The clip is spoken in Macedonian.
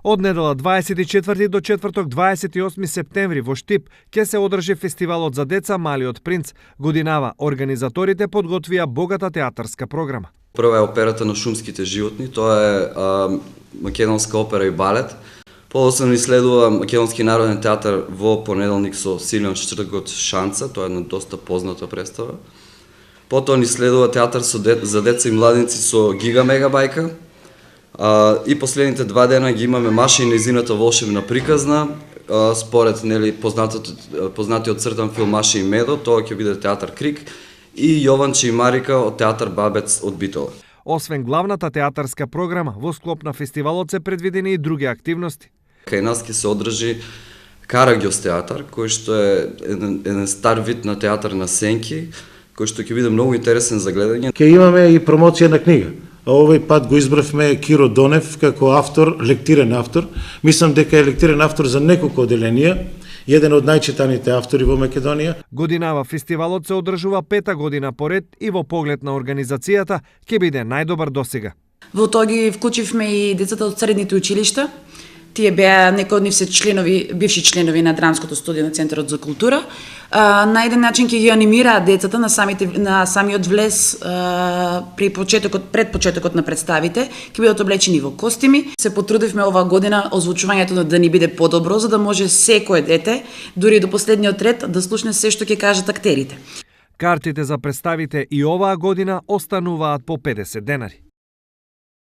Од недела 24 до четврток 28 септември во Штип ќе се одржи фестивалот за деца Малиот принц. Годинава организаторите подготвија богата театарска програма. Прва е операта на шумските животни, тоа е македонска опера и балет. Подоцна ни следува Македонски народен театар во понеделник со Силјан Четвртокот Шанца, тоа е една доста позната представа. Потоа ни следува театар за деца и младинци со Гига Мегабајка. И последните 2 дена ги имаме Маша и нејзината волшебна приказна, според познатиот цртан филм Маша и Медо, тоа ќе биде театар Крик, и Јованче и Марика од театар Бабец од Битола. Освен главната театарска програма, во склоп на фестивалот се предвидени и други активности. Кај нас ќе се одржи Карагјос театар, кој што е еден стар вид на театар на сенки, кој што ќе биде многу интересен за гледање. Ќе имаме и промоција на книга. Овој пат го избравме Киро Донев како автор, лектирен автор. Мислам дека е лектирен автор за неколку оделенија, еден од најчитаните автори во Македонија. Годинава фестивалот се одржува 5-та година поред и во поглед на организацијата ќе биде најдобар досега. Во тоа ги вклучивме и децата од средните училишта. Тие беа некои од нив се бивши членови на Драмското студио на Центарот за култура. На еден начин ќе ги анимираат децата на самиот влез пред почетокот на представите, ќе бидат облечени во костими. Се потрудивме оваа година озвучувањето да ни биде подобро, за да може секое дете, дури до последниот ред, да слушне се што ќе кажат актерите. Картите за представите и оваа година остануваат по 50 денари.